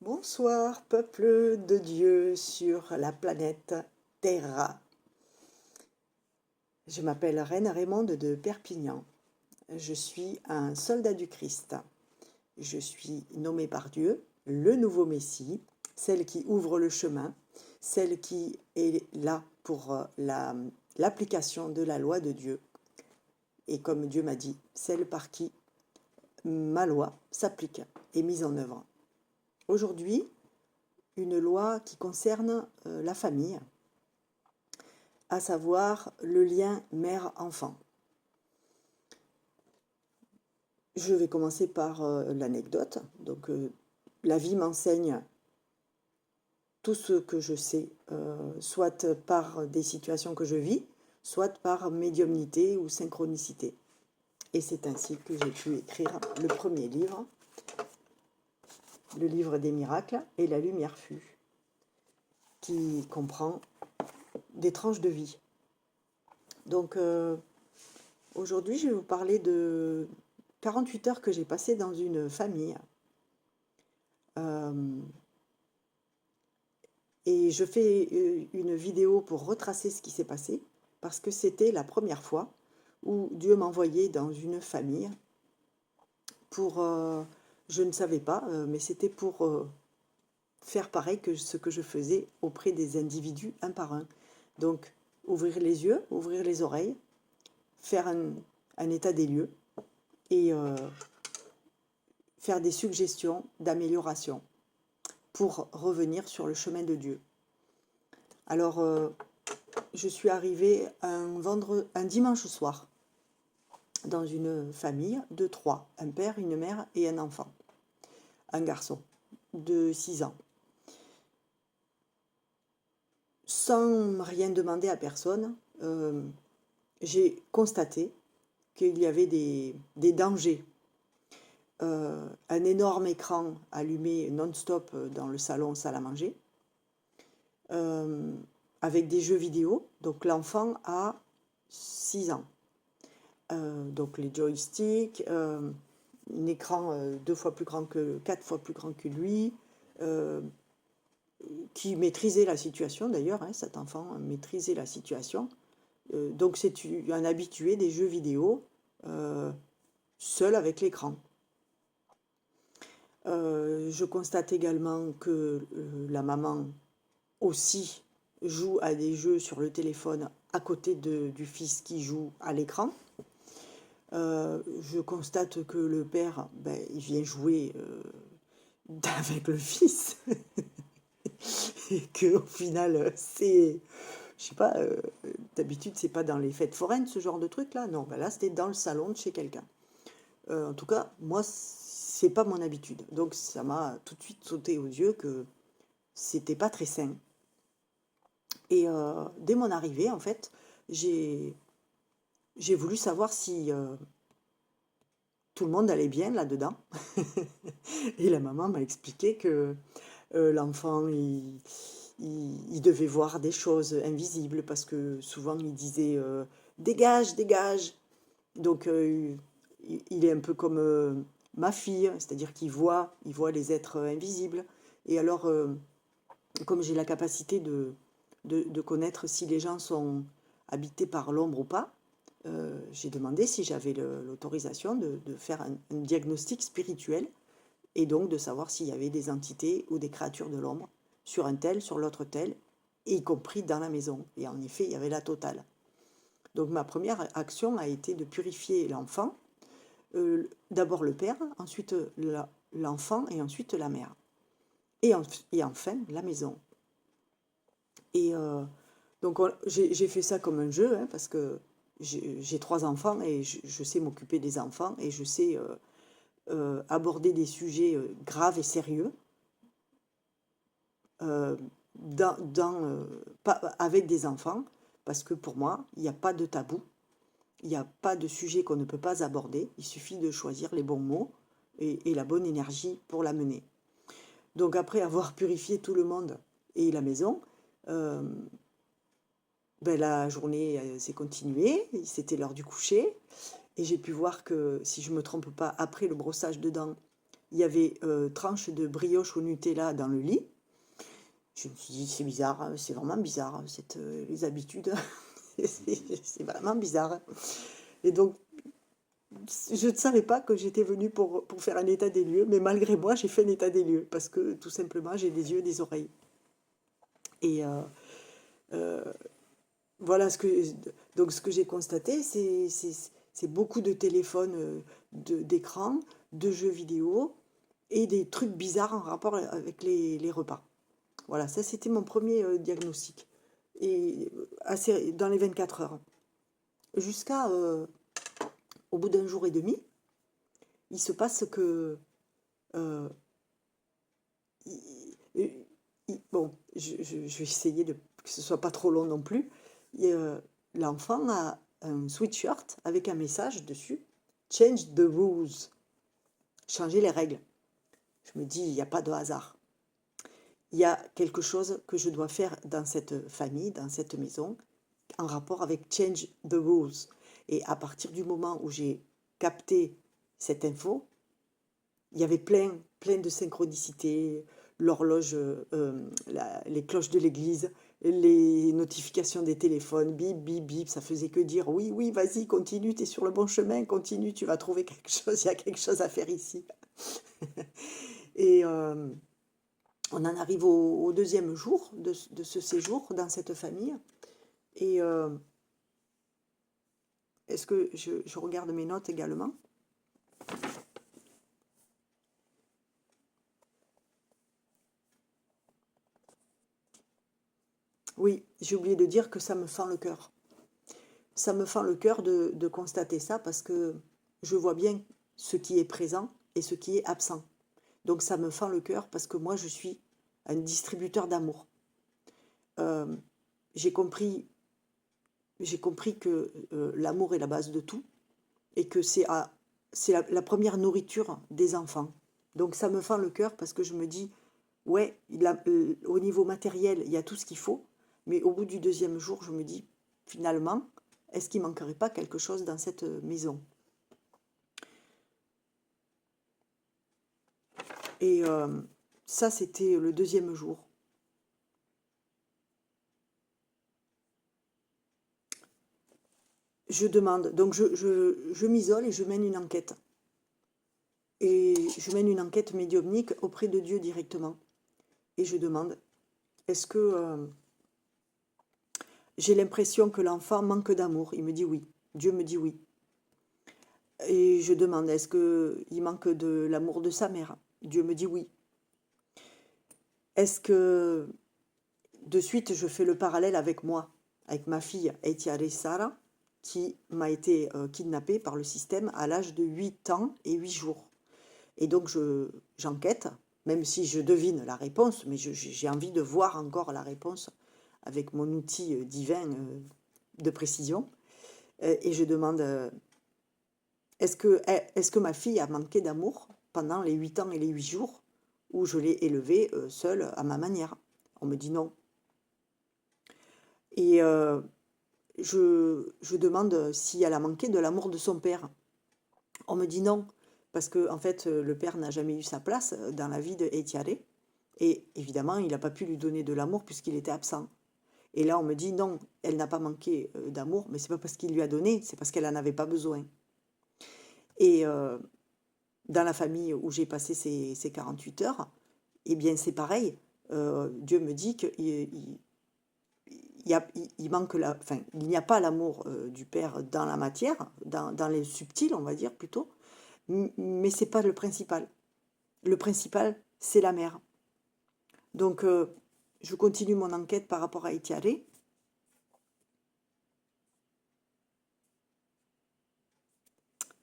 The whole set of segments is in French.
Bonsoir, peuple de Dieu sur la planète Terra. Je m'appelle Reine Raymonde de Perpignan. Je suis un soldat du Christ. Je suis nommée par Dieu, le nouveau Messie, celle qui ouvre le chemin, celle qui est là pour l'application de la loi de Dieu. Et comme Dieu m'a dit, celle par qui ma loi s'applique et mise en œuvre. Aujourd'hui, une loi qui concerne la famille, à savoir le lien mère-enfant. Je vais commencer par l'anecdote. Donc, la vie m'enseigne tout ce que je sais, soit par des situations que je vis, soit par médiumnité ou synchronicité. Et c'est ainsi que j'ai pu écrire le premier livre, le livre des miracles, et la lumière fut, qui comprend des tranches de vie. Donc, aujourd'hui, je vais vous parler de 48 heures que j'ai passées dans une famille. Et je fais une vidéo pour retracer ce qui s'est passé, parce que c'était la première fois où Dieu m'envoyait dans une famille pour, je ne savais pas, mais c'était pour faire pareil que ce que je faisais auprès des individus un par un. Donc, ouvrir les yeux, ouvrir les oreilles, faire un état des lieux et faire des suggestions d'amélioration pour revenir sur le chemin de Dieu. Alors, je suis arrivée un dimanche soir dans une famille de 3, un père, une mère et un enfant, un garçon de 6 ans. Sans rien demander à personne, j'ai constaté qu'il y avait des dangers. Un énorme écran allumé non-stop dans le salon salle à manger, avec des jeux vidéo. Donc l'enfant a 6 ans. Donc les joysticks, un écran 4 fois plus grand que lui, qui maîtrisait la situation d'ailleurs, hein, cet enfant maîtrisait la situation. Donc c'est un habitué des jeux vidéo, seul avec l'écran. Je constate également que la maman aussi joue à des jeux sur le téléphone à côté du fils qui joue à l'écran. Je constate que le père, il vient jouer avec le fils. Et qu'au final, c'est... Je sais pas, d'habitude, c'est pas dans les fêtes foraines, ce genre de truc-là. Non, là, c'était dans le salon de chez quelqu'un. En tout cas, moi, c'est pas mon habitude. Donc, ça m'a tout de suite sauté aux yeux que c'était pas très sain. Et dès mon arrivée, en fait, j'ai voulu savoir si tout le monde allait bien là-dedans. Et la maman m'a expliqué que l'enfant, il devait voir des choses invisibles parce que souvent il disait dégage, dégage. Donc il est un peu comme ma fille, c'est-à-dire qu'il voit, il voit les êtres invisibles. Et alors, comme j'ai la capacité de connaître si les gens sont habités par l'ombre ou pas, j'ai demandé si j'avais l'autorisation de faire un diagnostic spirituel et donc de savoir s'il y avait des entités ou des créatures de l'ombre sur un tel, sur l'autre tel, y compris dans la maison. Et en effet, il y avait la totale. Donc ma première action a été de purifier l'enfant, d'abord le père, ensuite l'enfant et ensuite la mère. Et enfin la maison. Et donc j'ai fait ça comme un jeu, hein, parce que j'ai 3 enfants et je sais m'occuper des enfants et je sais aborder des sujets graves et sérieux avec des enfants, parce que pour moi, il n'y a pas de tabou, il n'y a pas de sujet qu'on ne peut pas aborder, il suffit de choisir les bons mots et la bonne énergie pour la mener. Donc après avoir purifié tout le monde et la maison, la journée s'est continuée, c'était l'heure du coucher, et j'ai pu voir que, si je ne me trompe pas, après le brossage de dents, il y avait tranche de brioche au Nutella dans le lit. Je me suis dit, c'est bizarre, hein, c'est vraiment bizarre, hein, les habitudes, c'est vraiment bizarre. Et donc, je ne savais pas que j'étais venue pour faire un état des lieux, mais malgré moi, j'ai fait un état des lieux, parce que tout simplement, j'ai des yeux et des oreilles. Et euh, voilà donc ce que j'ai constaté, c'est beaucoup de téléphones, d'écran, de jeux vidéo, et des trucs bizarres en rapport avec les repas. Voilà, ça c'était mon premier diagnostic. Et dans les 24 heures. Jusqu'à, au bout d'un jour et demi, il se passe que, euh, bon, je vais essayer que ce soit pas trop long non plus. L'enfant a un sweatshirt avec un message dessus, Change the rules, changer les règles. Je me dis, il n'y a pas de hasard. Il y a quelque chose que je dois faire dans cette famille, dans cette maison, en rapport avec Change the rules. Et à partir du moment où j'ai capté cette info, il y avait plein de synchronicité, l'horloge, les cloches de l'église, les notifications des téléphones, bip, bip, bip, ça faisait que dire oui, oui, vas-y, continue, tu es sur le bon chemin, continue, tu vas trouver quelque chose, il y a quelque chose à faire ici. Et on en arrive au deuxième jour de ce séjour dans cette famille. Et est-ce que je regarde mes notes également? Oui, j'ai oublié de dire que ça me fend le cœur. Ça me fend le cœur de constater ça parce que je vois bien ce qui est présent et ce qui est absent. Donc ça me fend le cœur parce que moi je suis un distributeur d'amour. Euh, j'ai compris, j'ai compris que l'amour est la base de tout et que c'est la première nourriture des enfants. Donc ça me fend le cœur parce que je me dis, ouais, au niveau matériel, il y a tout ce qu'il faut, mais au bout du deuxième jour, je me dis, finalement, est-ce qu'il manquerait pas quelque chose dans cette maison? Et ça, c'était le deuxième jour. Je demande, donc je m'isole et je mène une enquête. Et je mène une enquête médiumnique auprès de Dieu directement. Et je demande, est-ce que j'ai l'impression que l'enfant manque d'amour? Il me dit oui. Dieu me dit oui. Et je demande, est-ce qu'il manque de l'amour de sa mère? Dieu me dit oui. Est-ce que de suite je fais le parallèle avec moi, avec ma fille Etiare Sara, qui m'a été kidnappée par le système à l'âge de 8 ans et 8 jours. Et donc j'enquête, même si je devine la réponse, mais j'ai envie de voir encore la réponse avec mon outil divin de précision. Et je demande, est-ce que ma fille a manqué d'amour pendant les 8 ans et les 8 jours où je l'ai élevée seule à ma manière? On me dit non. Et je demande si elle a manqué de l'amour de son père. On me dit non, parce que en fait, le père n'a jamais eu sa place dans la vie de Etiare. Et évidemment, il n'a pas pu lui donner de l'amour puisqu'il était absent. Et là, on me dit non, elle n'a pas manqué d'amour, mais c'est pas parce qu'il lui a donné, c'est parce qu'elle n'en avait pas besoin. Et dans la famille où j'ai passé ces 48 heures, eh bien c'est pareil. Dieu me dit qu'il il manque enfin, il n'y a pas l'amour du père dans la matière, dans les subtils, on va dire plutôt, mais c'est pas le principal. Le principal, c'est la mère. Donc, je continue mon enquête par rapport à Etiare.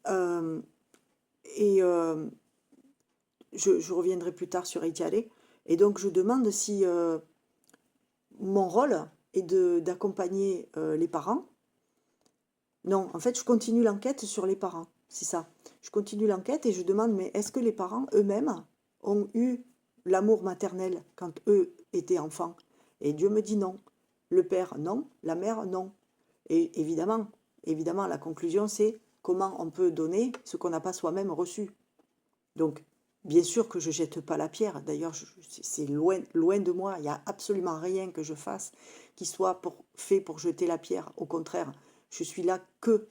Euh, et je reviendrai plus tard sur Etiare. Et donc, je demande si mon rôle est d'accompagner les parents. Non, en fait, je continue l'enquête sur les parents. C'est ça. Je continue l'enquête et je demande, mais est-ce que les parents eux-mêmes ont eu l'amour maternel quand eux étaient enfants? Et Dieu me dit non. Le père, non. La mère, non. Et évidemment, la conclusion, c'est comment on peut donner ce qu'on n'a pas soi-même reçu. Donc, Bien sûr que je jette pas la pierre. D'ailleurs, c'est loin, loin de moi. Il n'y a absolument rien que je fasse qui soit fait pour jeter la pierre. Au contraire, je suis là que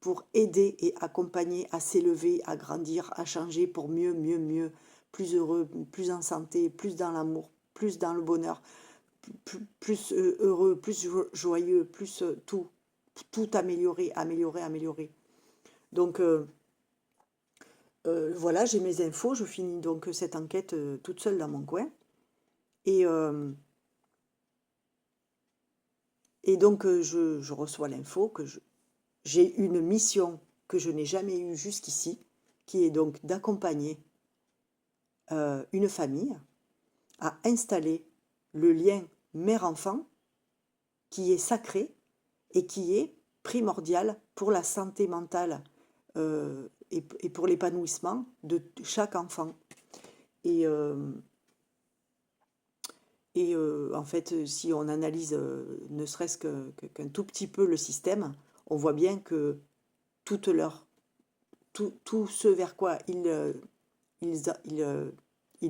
pour aider et accompagner à s'élever, à grandir, à changer pour mieux, mieux, mieux, plus heureux, plus en santé, plus dans l'amour, plus dans le bonheur, plus heureux, plus joyeux, plus tout, tout améliorer, améliorer, améliorer. Donc, voilà, j'ai mes infos, je finis donc cette enquête toute seule dans mon coin. Et, euh, et donc je reçois l'info que j'ai une mission que je n'ai jamais eue jusqu'ici, qui est donc d'accompagner une famille à installer le lien mère-enfant qui est sacré et qui est primordial pour la santé mentale et pour l'épanouissement de chaque enfant. Et, euh, en fait, si on analyse ne serait-ce qu'un tout petit peu le système, on voit bien que toute tout ce vers quoi ils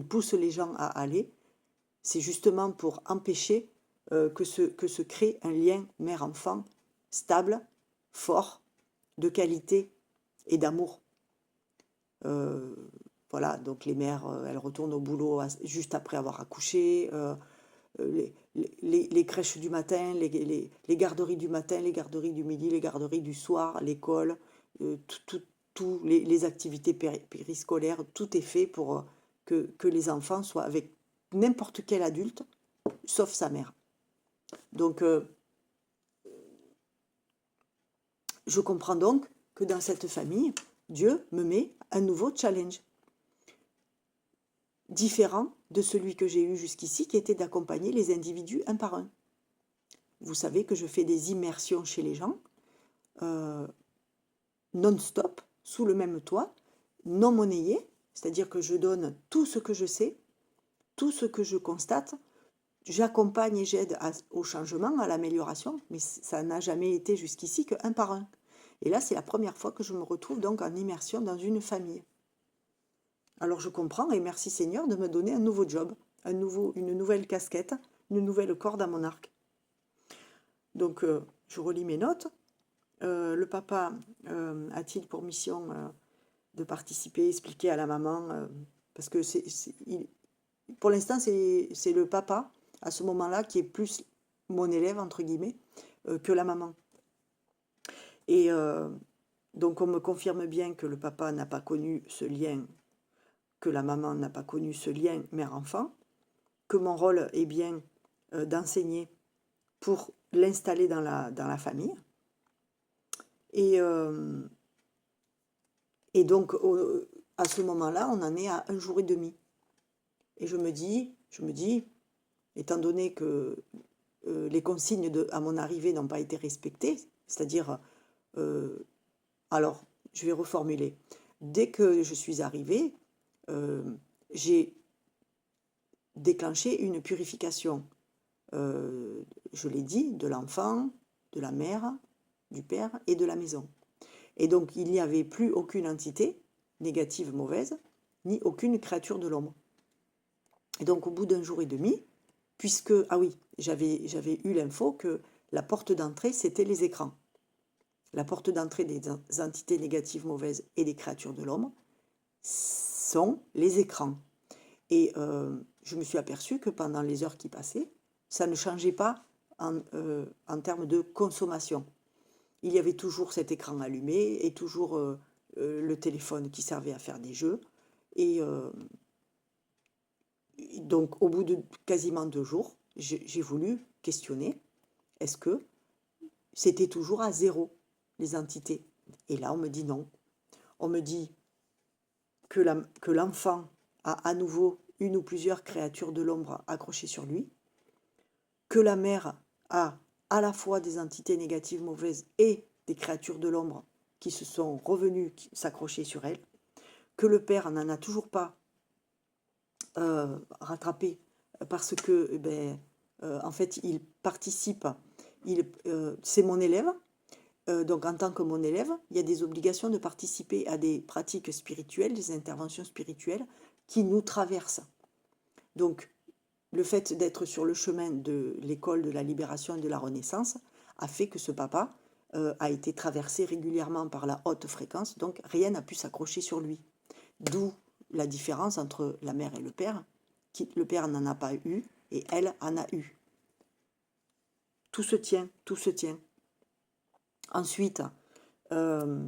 poussent les gens à aller, c'est justement pour empêcher que se crée un lien mère-enfant stable, fort, de qualité et d'amour. Euh, voilà, donc les mères, elles retournent au boulot juste après avoir accouché. Les crèches du matin, les garderies du matin, les garderies du midi, les garderies du soir, l'école, tout les activités périscolaires, tout est fait pour que les enfants soient avec n'importe quel adulte, sauf sa mère. Donc, je comprends donc que dans cette famille, Dieu me met un nouveau challenge, différent de celui que j'ai eu jusqu'ici, qui était d'accompagner les individus un par un. Vous savez que je fais des immersions chez les gens, non-stop, sous le même toit, non monnayé, c'est-à-dire que je donne tout ce que je sais, tout ce que je constate, j'accompagne et j'aide au changement, à l'amélioration, mais ça n'a jamais été jusqu'ici qu'un par un. Et là, c'est la première fois que je me retrouve donc en immersion dans une famille. Alors je comprends et merci Seigneur de me donner un nouveau job, une nouvelle casquette, une nouvelle corde à mon arc. Donc je relis mes notes. Le papa a-t-il pour mission de participer, expliquer à la maman, parce que pour l'instant c'est le papa à ce moment-là qui est plus mon élève entre guillemets que la maman. Et donc on me confirme bien que le papa n'a pas connu ce lien, que la maman n'a pas connu ce lien mère-enfant, que mon rôle est bien d'enseigner pour l'installer dans la famille. Et donc, à ce moment-là, on en est à 1 jour et demi. Et je me dis, étant donné que les consignes à mon arrivée n'ont pas été respectées, c'est-à-dire, alors, je vais reformuler. Dès que je suis arrivée, j'ai déclenché une purification, je l'ai dit, de l'enfant, de la mère, du père et de la maison. Et donc, il n'y avait plus aucune entité, négative, mauvaise, ni aucune créature de l'ombre. Et donc, au bout d'1 jour et demi, puisque, ah oui, j'avais eu l'info que la porte d'entrée, c'était les écrans. La porte d'entrée des entités négatives, mauvaises et des créatures de l'ombre sont les écrans. Et je me suis aperçue que pendant les heures qui passaient, ça ne changeait pas en termes de consommation. Il y avait toujours cet écran allumé et toujours le téléphone qui servait à faire des jeux. Et donc, au bout de quasiment 2 jours, j'ai voulu questionner, est-ce que c'était toujours à zéro, les entités? Et là, on me dit non. On me dit que l'enfant a à nouveau une ou plusieurs créatures de l'ombre accrochées sur lui, que la mère a à la fois des entités négatives, mauvaises et des créatures de l'ombre qui se sont revenues s'accrocher sur elle, que le père n'en a toujours pas rattrapé parce que, en fait, il participe, c'est mon élève, donc en tant que mon élève, il y a des obligations de participer à des pratiques spirituelles, des interventions spirituelles, qui nous traverse. Donc, le fait d'être sur le chemin de l'école de la libération et de la Renaissance a fait que ce papa a été traversé régulièrement par la haute fréquence, donc rien n'a pu s'accrocher sur lui. D'où la différence entre la mère et le père. Le père n'en a pas eu et elle en a eu. Tout se tient, tout se tient. Ensuite, euh,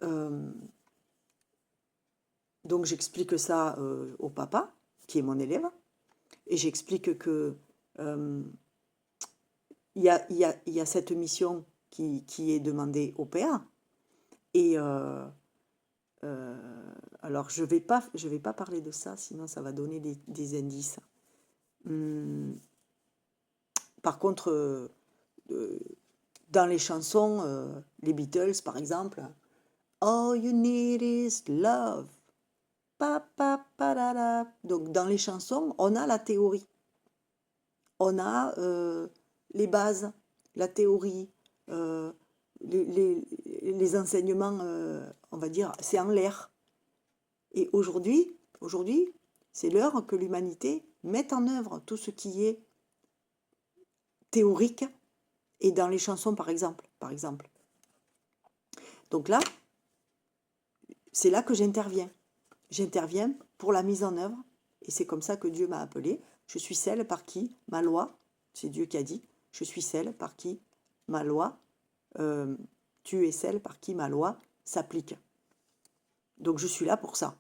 euh, donc j'explique ça au papa, qui est mon élève, et j'explique que il y a cette mission qui est demandée au père, et alors je vais pas parler de ça, sinon ça va donner des indices. Par contre, dans les chansons, les Beatles par exemple, All you need is love. Pa, pa, pa, da, da. Donc dans les chansons, on a la théorie. On a les bases, la théorie, les enseignements, on va dire, c'est en l'air. Et aujourd'hui, c'est l'heure que l'humanité mette en œuvre tout ce qui est théorique et dans les chansons, par exemple. Donc là, c'est là que j'interviens. J'interviens pour la mise en œuvre, et c'est comme ça que Dieu m'a appelé. Je suis celle par qui ma loi, c'est Dieu qui a dit, je suis celle par qui ma loi, tu es celle par qui ma loi s'applique. Donc je suis là pour ça.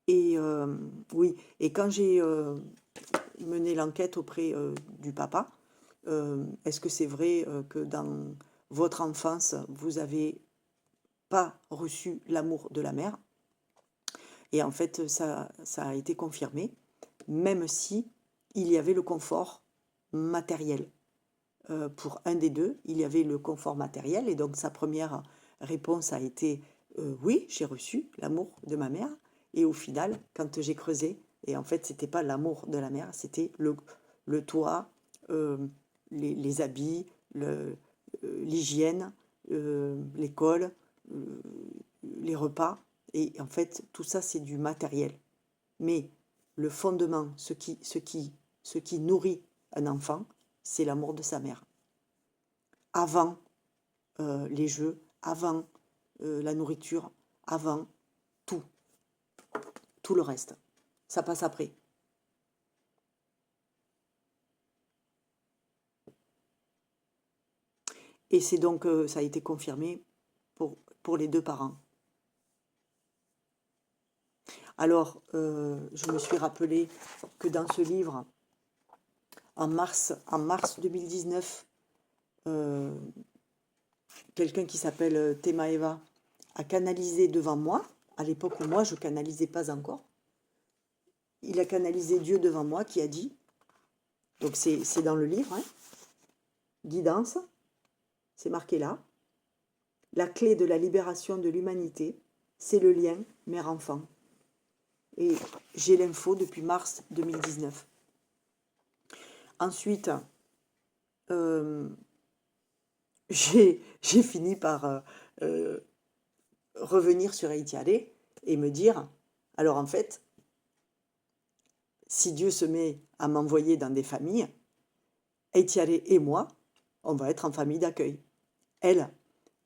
Et oui, et quand j'ai mené l'enquête auprès du papa, est-ce que c'est vrai que dans votre enfance, vous n'avez pas reçu l'amour de la mère? Et en fait, ça a été confirmé, même si il y avait le confort matériel. Pour un des deux, il y avait le confort matériel, et donc sa première réponse a été oui, j'ai reçu l'amour de ma mère. Et au final, quand j'ai creusé, et en fait, c'était pas l'amour de la mère, c'était le toit, les habits, l'hygiène, l'école, les repas. Et en fait, tout ça, c'est du matériel. Mais le fondement, ce qui nourrit un enfant, c'est l'amour de sa mère. Avant les jeux, avant la nourriture, avant tout le reste. Ça passe après. Et c'est donc, ça a été confirmé pour les deux parents. Alors, je me suis rappelé que dans ce livre, en mars 2019, quelqu'un qui s'appelle Temaeva a canalisé devant moi, à l'époque où moi je ne canalisais pas encore. Il a canalisé Dieu devant moi qui a dit, donc c'est dans le livre, hein, guidance, c'est marqué là, la clé de la libération de l'humanité, c'est le lien mère-enfant. Et j'ai l'info depuis mars 2019. Ensuite, j'ai fini par revenir sur Haïtiade et me dire, alors en fait, si Dieu se met à m'envoyer dans des familles, Haïtiade et moi, on va être en famille d'accueil. Elle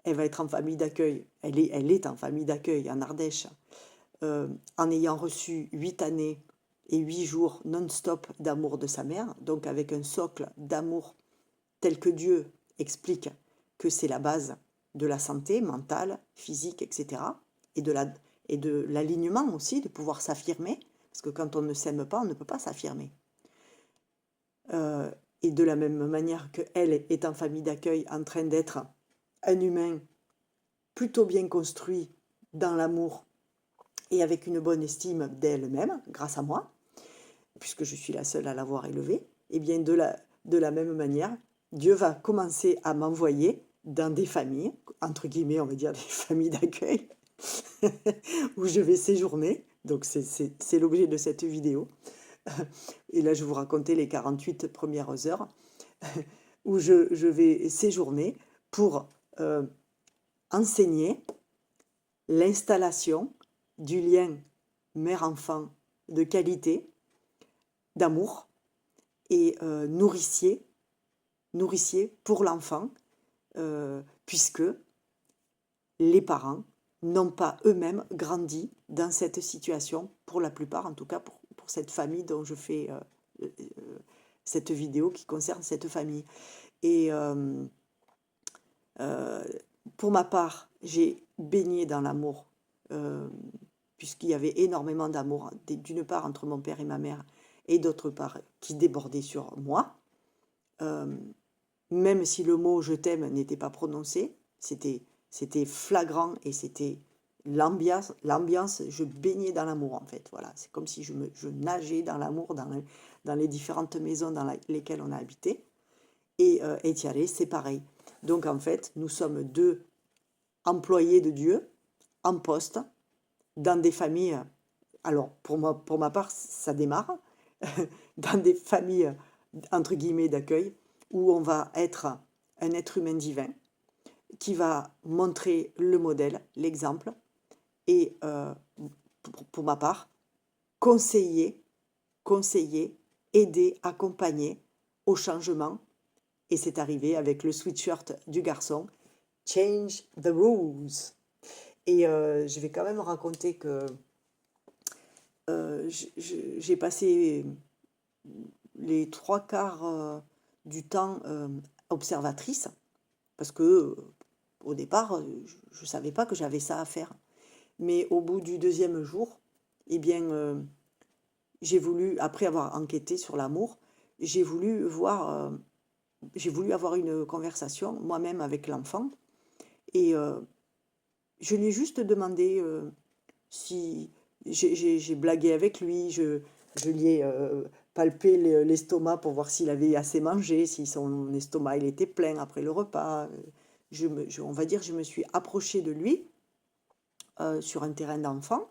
va être en famille d'accueil, elle est en famille d'accueil en Ardèche, en ayant reçu 8 années et 8 jours non-stop d'amour de sa mère, donc avec un socle d'amour tel que Dieu explique que c'est la base de la santé mentale, physique, etc. Et de l'alignement aussi, de pouvoir s'affirmer, parce que quand on ne s'aime pas, on ne peut pas s'affirmer. Et de la même manière qu'elle est en famille d'accueil, en train d'être un humain plutôt bien construit dans l'amour et avec une bonne estime d'elle-même, grâce à moi, puisque je suis la seule à l'avoir élevée, et bien de la même manière, Dieu va commencer à m'envoyer dans des familles, entre guillemets, on va dire des familles d'accueil, où je vais séjourner. Donc c'est l'objet de cette vidéo. Et là, je vous racontais les 48 premières heures où je vais séjourner pour enseigner l'installation du lien mère-enfant de qualité, d'amour et nourricier pour l'enfant, puisque les parents n'ont pas eux-mêmes grandi dans cette situation, pour la plupart, en tout cas pour cette famille dont je fais cette vidéo qui concerne cette famille. Et pour ma part, j'ai baigné dans l'amour, puisqu'il y avait énormément d'amour, d'une part entre mon père et ma mère, et d'autre part qui débordait sur moi. Même si le mot je t'aime n'était pas prononcé, c'était flagrant et c'était l'ambiance, je baignais dans l'amour en fait. Voilà, c'est comme si je nageais dans l'amour dans les différentes maisons dans lesquelles on a habité. Et Etiale, c'est pareil. Donc en fait, nous sommes deux employés de Dieu en poste dans des familles. Alors pour ma part, ça démarre dans des familles entre guillemets d'accueil où on va être un être humain divin qui va montrer le modèle, l'exemple, et pour ma part, conseiller, aider, accompagner au changement. Et c'est arrivé avec le sweatshirt du garçon, Change the rules. Et je vais quand même raconter que j'ai passé les 3/4 du temps observatrice, parce que au départ, je ne savais pas que j'avais ça à faire. Mais au bout du 2e jour, eh bien, j'ai voulu, après avoir enquêté sur l'amour, j'ai voulu avoir une conversation moi-même avec l'enfant. Et je lui ai juste demandé si... J'ai blagué avec lui, je lui ai palpé l'estomac pour voir s'il avait assez mangé, si son estomac il était plein après le repas. On va dire, je me suis approchée de lui sur un terrain d'enfant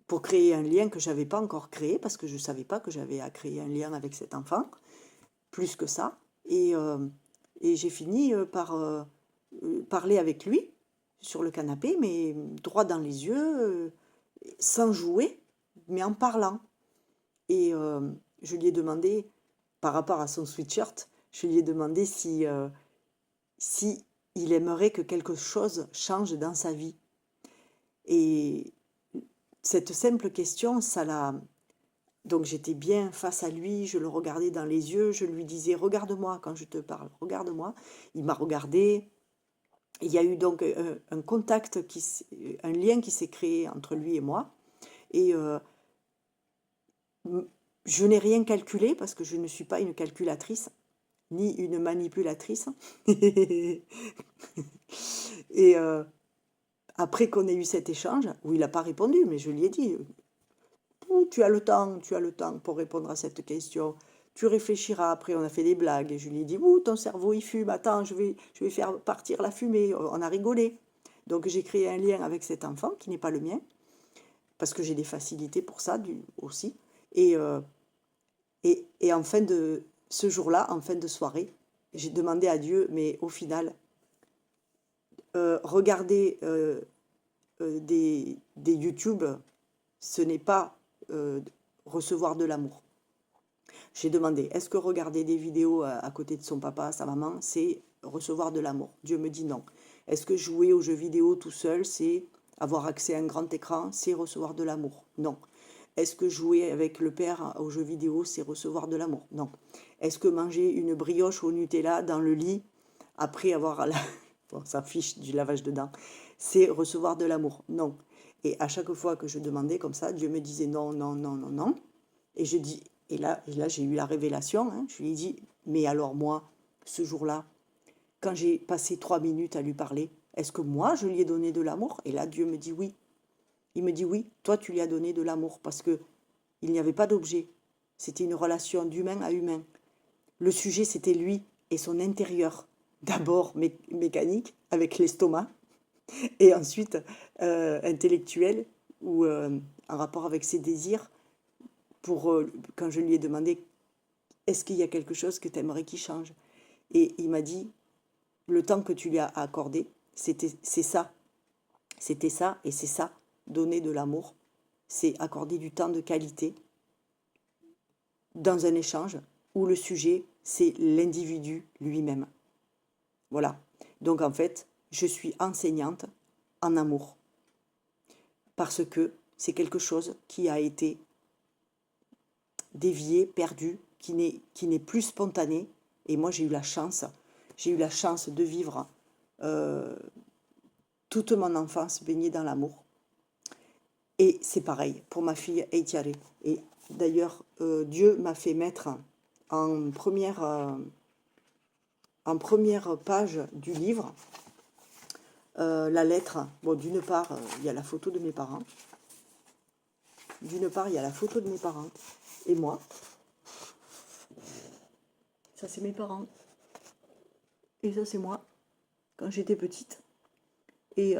pour créer un lien que je n'avais pas encore créé, parce que je ne savais pas que j'avais à créer un lien avec cet enfant, plus que ça. Et j'ai fini par parler avec lui sur le canapé, mais droit dans les yeux, sans jouer, mais en parlant. Et je lui ai demandé, par rapport à son sweatshirt, je lui ai demandé si il aimerait que quelque chose change dans sa vie. Et cette simple question, ça l'a... Donc j'étais bien face à lui, je le regardais dans les yeux, je lui disais « Regarde-moi quand je te parle, regarde-moi ». Il m'a regardé. Il y a eu donc un contact, un lien qui s'est créé entre lui et moi. Et je n'ai rien calculé parce que je ne suis pas une calculatrice, ni une manipulatrice. Et après qu'on ait eu cet échange, où il n'a pas répondu, mais je lui ai dit tu as le temps pour répondre à cette question. Tu réfléchiras. Après, on a fait des blagues. Et je lui ai dit ton cerveau il fume. Attends, je vais faire partir la fumée. On a rigolé. Donc j'ai créé un lien avec cet enfant qui n'est pas le mien, parce que j'ai des facilités pour ça aussi. Et en fin de ce jour-là, en fin de soirée, j'ai demandé à Dieu, mais au final, regarder des YouTube, ce n'est pas recevoir de l'amour. J'ai demandé, est-ce que regarder des vidéos à côté de son papa, sa maman, c'est recevoir de l'amour? Dieu me dit non. Est-ce que jouer aux jeux vidéo tout seul, c'est avoir accès à un grand écran, c'est recevoir de l'amour? Non. Est-ce que jouer avec le père aux jeux vidéo, c'est recevoir de l'amour? Non. Est-ce que manger une brioche au Nutella dans le lit, après avoir... Bon, ça fiche du lavage de dents, c'est recevoir de l'amour? Non. Et à chaque fois que je demandais comme ça, Dieu me disait non, non, non, non, non. Et je dis, et là j'ai eu la révélation, hein, je lui ai dit, mais alors moi, ce jour-là, quand j'ai passé 3 minutes à lui parler, est-ce que moi, je lui ai donné de l'amour? Et là, Dieu me dit oui. Il me dit oui, toi, tu lui as donné de l'amour, parce que il n'y avait pas d'objet. C'était une relation d'humain à humain. Le sujet, c'était lui et son intérieur. D'abord mécanique, avec l'estomac, et ensuite intellectuel, ou en rapport avec ses désirs, quand je lui ai demandé est-ce qu'il y a quelque chose que tu aimerais qu'il change, et il m'a dit le temps que tu lui as accordé, c'est ça, C'était ça, et c'est ça, donner de l'amour. C'est accorder du temps de qualité dans un échange où le sujet, c'est l'individu lui-même. Voilà. Donc en fait, je suis enseignante en amour. Parce que c'est quelque chose qui a été dévié, perdu, qui n'est plus spontané. Et moi, j'ai eu la chance de vivre toute mon enfance baignée dans l'amour. Et c'est pareil pour ma fille Eitiare. Et d'ailleurs, Dieu m'a fait mettre en première page du livre la lettre. Bon, d'une part, il y a la photo de mes parents. D'une part, il y a la photo de mes parents et moi. Ça, c'est mes parents. Et ça, c'est moi, quand j'étais petite. Et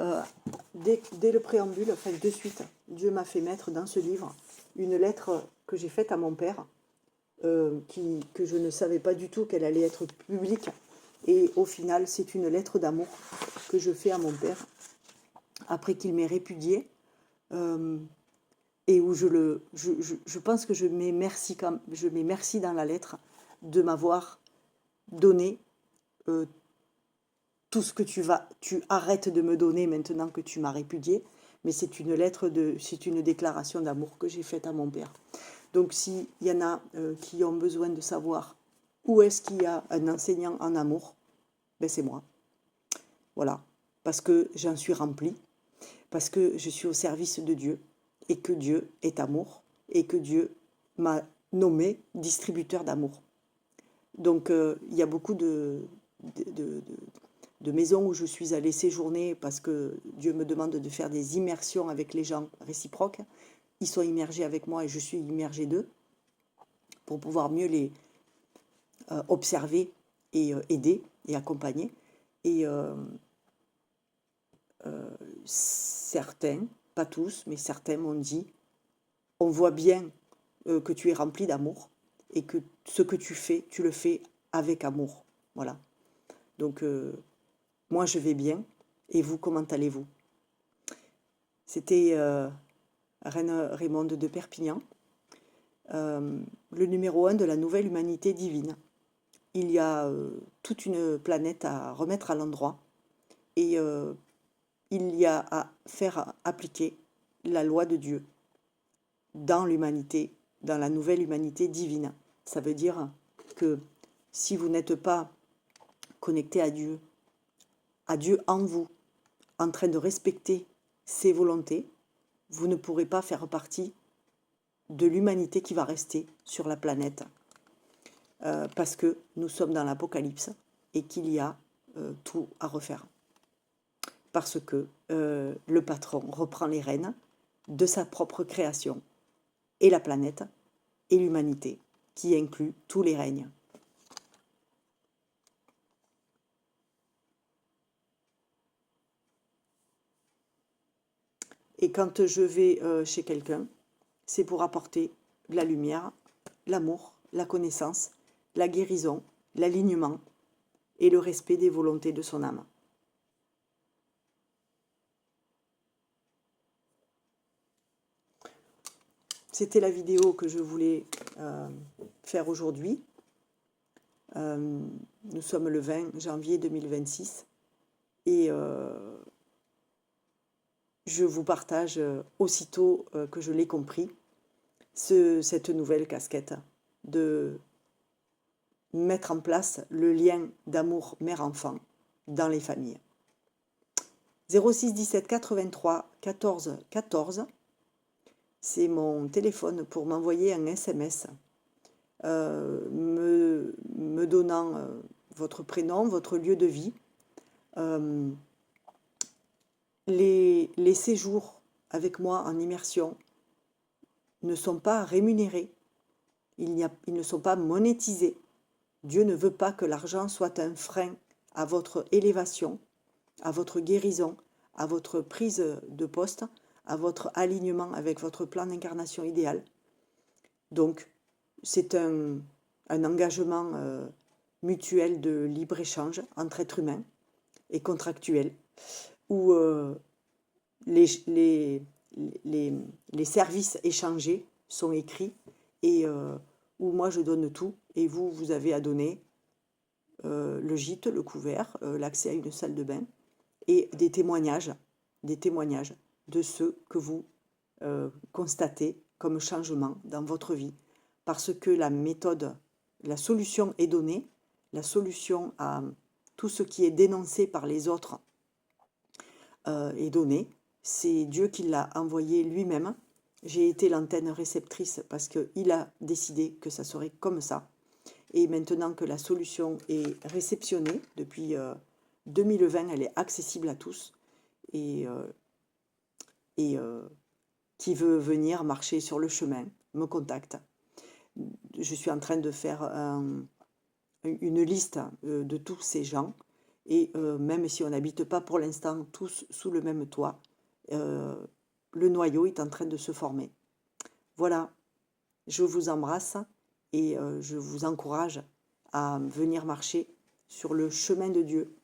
dès le préambule, enfin de suite, Dieu m'a fait mettre dans ce livre une lettre que j'ai faite à mon père, que je ne savais pas du tout qu'elle allait être publique. Et au final, c'est une lettre d'amour que je fais à mon père, après qu'il m'ait répudiée, et où je pense que je mets merci dans la lettre de m'avoir donné tout ce que tu arrêtes de me donner maintenant que tu m'as répudié, mais c'est une déclaration d'amour que j'ai faite à mon père. Donc s'il y en a qui ont besoin de savoir où est-ce qu'il y a un enseignant en amour, ben c'est moi. Voilà, parce que j'en suis remplie, parce que je suis au service de Dieu, et que Dieu est amour, et que Dieu m'a nommé distributeur d'amour. Donc il y a beaucoup de maisons où je suis allée séjourner parce que Dieu me demande de faire des immersions avec les gens réciproques. Ils sont immergés avec moi et je suis immergée d'eux pour pouvoir mieux les observer et aider et accompagner. Et certains, pas tous, mais certains m'ont dit, on voit bien que tu es rempli d'amour et que ce que tu le fais avec amour. Voilà. Donc, moi, je vais bien. Et vous, comment allez-vous? C'était Reine Raymonde de Perpignan, le numéro 1 de la nouvelle humanité divine. Il y a toute une planète à remettre à l'endroit et il y a à faire appliquer la loi de Dieu dans l'humanité, dans la nouvelle humanité divine. Ça veut dire que si vous n'êtes pas connecté à Dieu en vous, en train de respecter ses volontés, vous ne pourrez pas faire partie de l'humanité qui va rester sur la planète. Parce que nous sommes dans l'apocalypse et qu'il y a tout à refaire. Parce que le patron reprend les rênes de sa propre création et la planète et l'humanité, qui inclut tous les règnes. Et quand je vais chez quelqu'un, c'est pour apporter la lumière, l'amour, la connaissance, la guérison, l'alignement et le respect des volontés de son âme. C'était la vidéo que je voulais faire aujourd'hui. Nous sommes le 20 janvier 2026 et je vous partage aussitôt que je l'ai compris cette nouvelle casquette de mettre en place le lien d'amour mère-enfant dans les familles. 06 17 83 14 14, c'est mon téléphone pour m'envoyer un SMS me donnant votre prénom, votre lieu de vie. Les séjours avec moi en immersion ne sont pas rémunérés, ils ne sont pas monétisés. Dieu ne veut pas que l'argent soit un frein à votre élévation, à votre guérison, à votre prise de poste, à votre alignement avec votre plan d'incarnation idéal. Donc, c'est un engagement mutuel de libre-échange entre êtres humains et contractuel, où les, les, les services échangés sont écrits et où moi je donne tout et vous, vous avez à donner le gîte, le couvert, l'accès à une salle de bain et des témoignages de ce que vous constatez comme changement dans votre vie. Parce que la méthode, la solution est donnée, la solution à tout ce qui est dénoncé par les autres est donnée. C'est Dieu qui l'a envoyé lui-même. J'ai été l'antenne réceptrice parce qu'il a décidé que ça serait comme ça. Et maintenant que la solution est réceptionnée, depuis 2020, elle est accessible à tous. Et qui veut venir marcher sur le chemin, me contacte. Je suis en train de faire une liste de tous ces gens. Et même si on n'habite pas pour l'instant tous sous le même toit, le noyau est en train de se former. Voilà, je vous embrasse et je vous encourage à venir marcher sur le chemin de Dieu,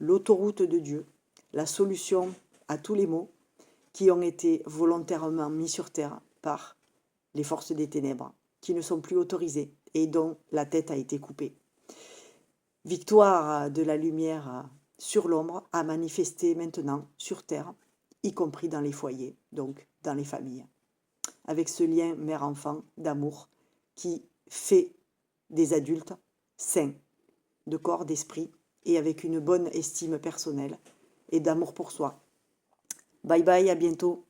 l'autoroute de Dieu, la solution à tous les maux qui ont été volontairement mis sur terre par les forces des ténèbres, qui ne sont plus autorisées et dont la tête a été coupée. Victoire de la lumière sur l'ombre à manifester maintenant sur terre, y compris dans les foyers, donc dans les familles, avec ce lien mère-enfant d'amour qui fait des adultes sains, de corps, d'esprit, et avec une bonne estime personnelle et d'amour pour soi. Bye bye, à bientôt.